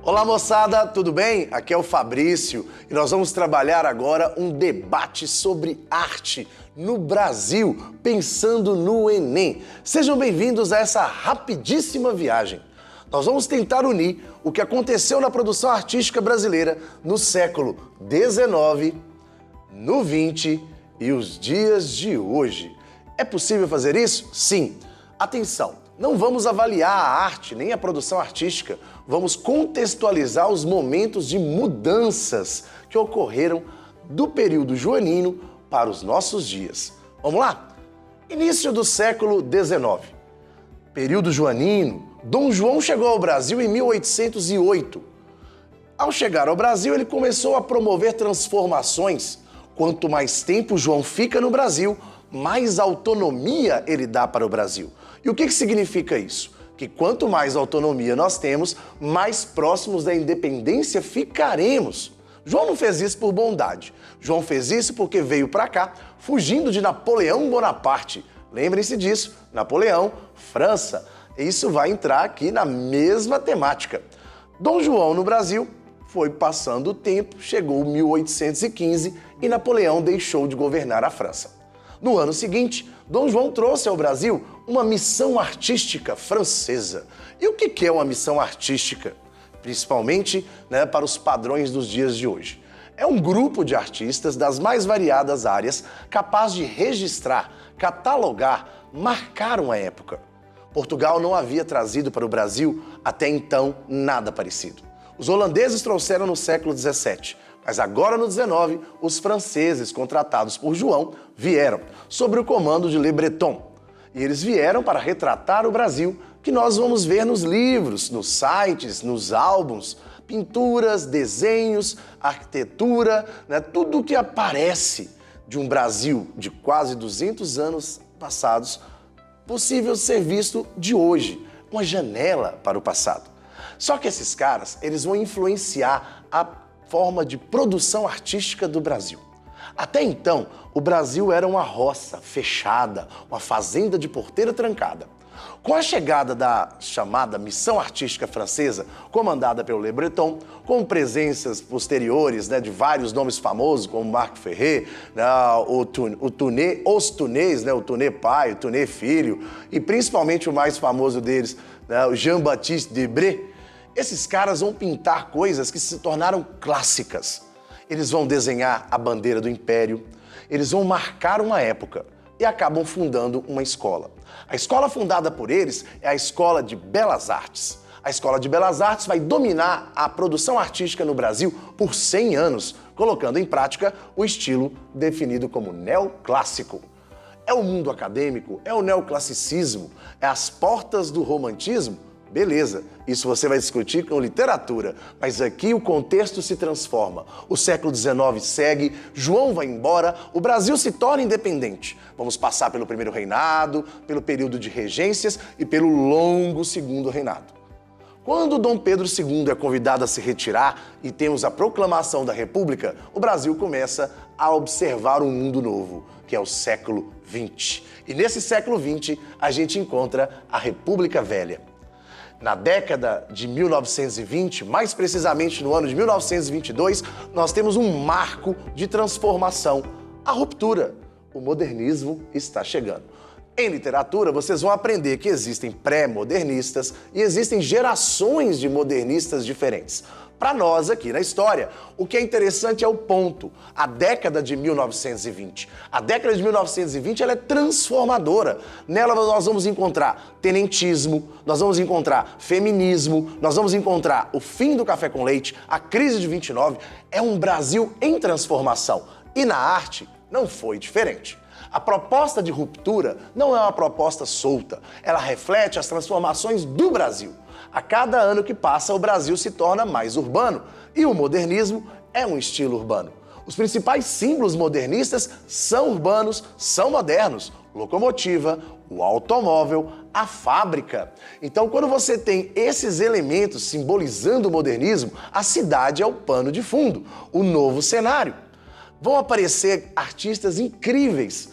Olá moçada, tudo bem? Aqui é o Fabrício e nós vamos trabalhar agora um debate sobre arte no Brasil, pensando no Enem. Sejam bem-vindos a essa rapidíssima viagem. Nós vamos tentar unir o que aconteceu na produção artística brasileira no século XIX, no XX e os dias de hoje. É possível fazer isso? Sim. Atenção! Não vamos avaliar a arte nem a produção artística, vamos contextualizar os momentos de mudanças que ocorreram do período joanino para os nossos dias. Vamos lá? Início do século XIX. Período joanino, Dom João chegou ao Brasil em 1808. Ao chegar ao Brasil, ele começou a promover transformações. Quanto mais tempo João fica no Brasil, mais autonomia ele dá para o Brasil. E o que significa isso? Que quanto mais autonomia nós temos, mais próximos da independência ficaremos. João não fez isso por bondade. João fez isso porque veio para cá fugindo de Napoleão Bonaparte. Lembrem-se disso, Napoleão, França. Isso vai entrar aqui na mesma temática. Dom João no Brasil foi passando o tempo, chegou 1815 e Napoleão deixou de governar a França. No ano seguinte, Dom João trouxe ao Brasil uma missão artística francesa. E o que é uma missão artística? Principalmente, para os padrões dos dias de hoje. É um grupo de artistas das mais variadas áreas capaz de registrar, catalogar, marcar uma época. Portugal não havia trazido para o Brasil, até então, nada parecido. Os holandeses trouxeram no século XVII. Mas agora no 19, os franceses, contratados por João, vieram, sob o comando de Le Breton. E eles vieram para retratar o Brasil, que nós vamos ver nos livros, nos sites, nos álbuns, pinturas, desenhos, arquitetura, tudo o que aparece de um Brasil de quase 200 anos passados, possível ser visto de hoje, uma janela para o passado. Só que esses caras, eles vão influenciar a forma de produção artística do Brasil. Até então, o Brasil era uma roça fechada, uma fazenda de porteira trancada. Com a chegada da chamada Missão Artística Francesa, comandada pelo Le Breton, com presenças posteriores de vários nomes famosos, como Marc Ferrer, os Tournés, o Tourné pai, o Tourné filho, e principalmente o mais famoso deles, o Jean-Baptiste Debré. Esses caras vão pintar coisas que se tornaram clássicas. Eles vão desenhar a bandeira do Império, eles vão marcar uma época e acabam fundando uma escola. A escola fundada por eles é a Escola de Belas Artes. A Escola de Belas Artes vai dominar a produção artística no Brasil por 100 anos, colocando em prática o estilo definido como neoclássico. É o mundo acadêmico, é o neoclassicismo, é as portas do romantismo? Beleza, isso você vai discutir com literatura, mas aqui o contexto se transforma. O século XIX segue, João vai embora, o Brasil se torna independente. Vamos passar pelo primeiro reinado, pelo período de regências e pelo longo segundo reinado. Quando Dom Pedro II é convidado a se retirar e temos a proclamação da República, o Brasil começa a observar um mundo novo, que é o século XX. E nesse século XX a gente encontra a República Velha. Na década de 1920, mais precisamente no ano de 1922, nós temos um marco de transformação, a ruptura. O modernismo está chegando. Em literatura, vocês vão aprender que existem pré-modernistas e existem gerações de modernistas diferentes. Para nós aqui na história, o que é interessante é o ponto, a década de 1920. A década de 1920 ela é transformadora. Nela nós vamos encontrar tenentismo, nós vamos encontrar feminismo, nós vamos encontrar o fim do café com leite, a crise de 29. É um Brasil em transformação. E na arte não foi diferente. A proposta de ruptura não é uma proposta solta, ela reflete as transformações do Brasil. A cada ano que passa, o Brasil se torna mais urbano e o modernismo é um estilo urbano. Os principais símbolos modernistas são urbanos, são modernos. Locomotiva, o automóvel, a fábrica. Então, quando você tem esses elementos simbolizando o modernismo, a cidade é o pano de fundo, o novo cenário. Vão aparecer artistas incríveis,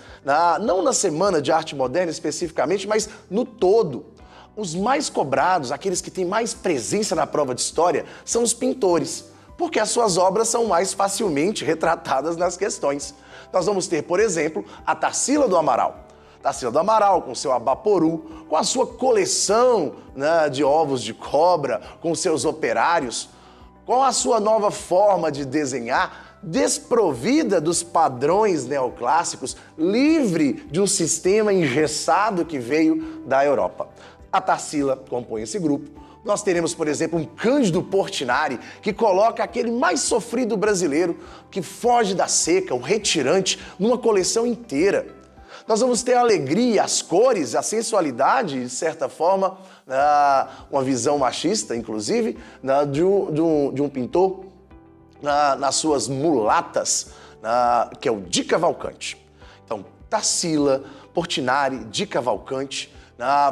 não na Semana de Arte Moderna especificamente, mas no todo. Os mais cobrados, aqueles que têm mais presença na prova de história, são os pintores, porque as suas obras são mais facilmente retratadas nas questões. Nós vamos ter, por exemplo, a Tarsila do Amaral. Tarsila do Amaral, com seu abaporu, com a sua coleção, né, de ovos de cobra, com seus operários, com a sua nova forma de desenhar, desprovida dos padrões neoclássicos, livre de um sistema engessado que veio da Europa. A Tarsila compõe esse grupo. Nós teremos, por exemplo, um Cândido Portinari, que coloca aquele mais sofrido brasileiro, que foge da seca, o retirante, numa coleção inteira. Nós vamos ter a alegria, as cores, a sensualidade, de certa forma, uma visão machista, inclusive, de um pintor nas suas mulatas, que é o Di Cavalcanti. Então, Tarsila, Portinari, Di Cavalcanti.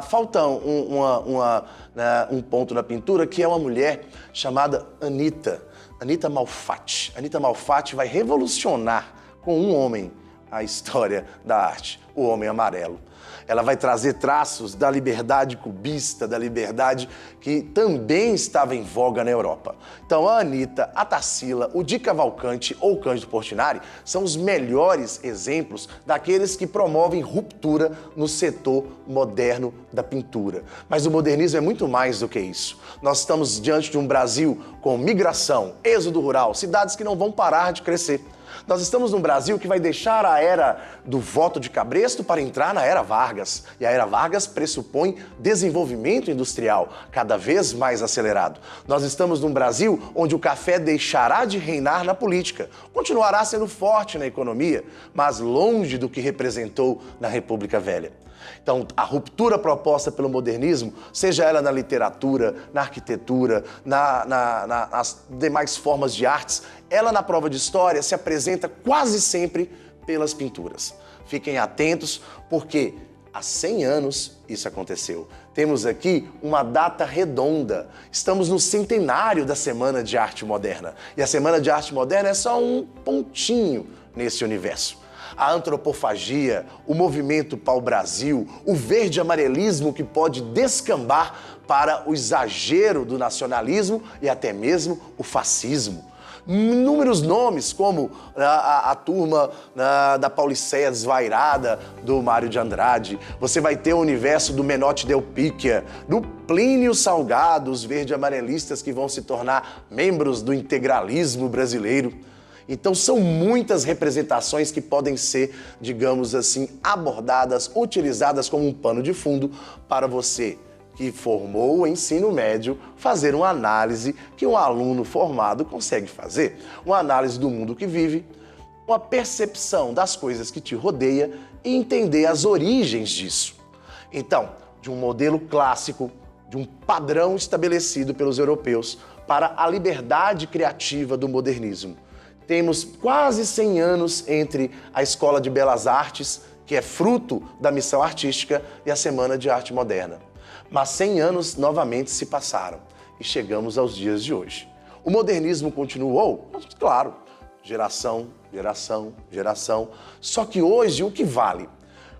Falta um ponto na pintura, que é uma mulher chamada Anita Malfatti. Anita Malfatti vai revolucionar com um homem a história da arte, o Homem Amarelo. Ela vai trazer traços da liberdade cubista, da liberdade que também estava em voga na Europa. Então a Anita, a Tarsila, o Di Cavalcanti ou o Cândido Portinari são os melhores exemplos daqueles que promovem ruptura no setor moderno da pintura. Mas o modernismo é muito mais do que isso. Nós estamos diante de um Brasil com migração, êxodo rural, cidades que não vão parar de crescer. Nós estamos num Brasil que vai deixar a era do voto de cabresto para entrar na era Vargas. E a era Vargas pressupõe desenvolvimento industrial cada vez mais acelerado. Nós estamos num Brasil onde o café deixará de reinar na política, continuará sendo forte na economia, mas longe do que representou na República Velha. Então, a ruptura proposta pelo modernismo, seja ela na literatura, na arquitetura, nas demais formas de artes, ela na prova de história se apresenta quase sempre pelas pinturas. Fiquem atentos, porque há 100 anos isso aconteceu. Temos aqui uma data redonda. Estamos no centenário da Semana de Arte Moderna. E a Semana de Arte Moderna é só um pontinho nesse universo. A antropofagia, o movimento pau-brasil, o verde-amarelismo que pode descambar para o exagero do nacionalismo e até mesmo o fascismo. Inúmeros nomes, como a turma da Pauliceia desvairada do Mário de Andrade. Você vai ter o universo do Menotti Del Picchia, do Plínio Salgado, os verde-amarelistas que vão se tornar membros do integralismo brasileiro. Então são muitas representações que podem ser, digamos assim, abordadas, utilizadas como um pano de fundo para você que formou o ensino médio fazer uma análise que um aluno formado consegue fazer. Uma análise do mundo que vive, uma percepção das coisas que te rodeia e entender as origens disso. Então, de um modelo clássico, de um padrão estabelecido pelos europeus para a liberdade criativa do modernismo. Temos quase 100 anos entre a Escola de Belas Artes, que é fruto da missão artística, e a Semana de Arte Moderna. Mas 100 anos novamente se passaram e chegamos aos dias de hoje. O modernismo continuou? Claro, geração, só que hoje o que vale?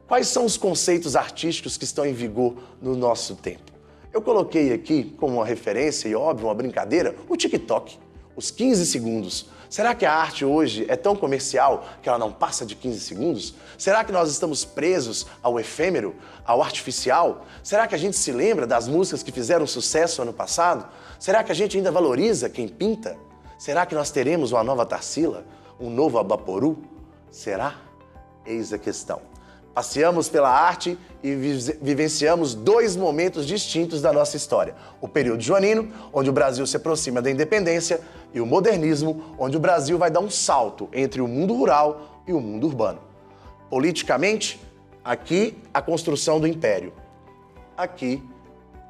Quais são os conceitos artísticos que estão em vigor no nosso tempo? Eu coloquei aqui como uma referência e, óbvio, uma brincadeira, o TikTok. Os 15 segundos. Será que a arte hoje é tão comercial que ela não passa de 15 segundos? Será que nós estamos presos ao efêmero, ao artificial? Será que a gente se lembra das músicas que fizeram sucesso ano passado? Será que a gente ainda valoriza quem pinta? Será que nós teremos uma nova Tarsila? Um novo abaporu? Será? Eis a questão. Passeamos pela arte e vivenciamos dois momentos distintos da nossa história. O período joanino, onde o Brasil se aproxima da independência, e o modernismo, onde o Brasil vai dar um salto entre o mundo rural e o mundo urbano. Politicamente, aqui a construção do império. Aqui,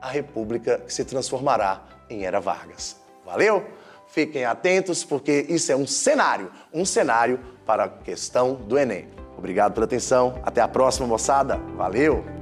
a república que se transformará em Era Vargas. Valeu? Fiquem atentos, porque isso é um cenário para a questão do Enem. Obrigado pela atenção. Até a próxima, moçada. Valeu!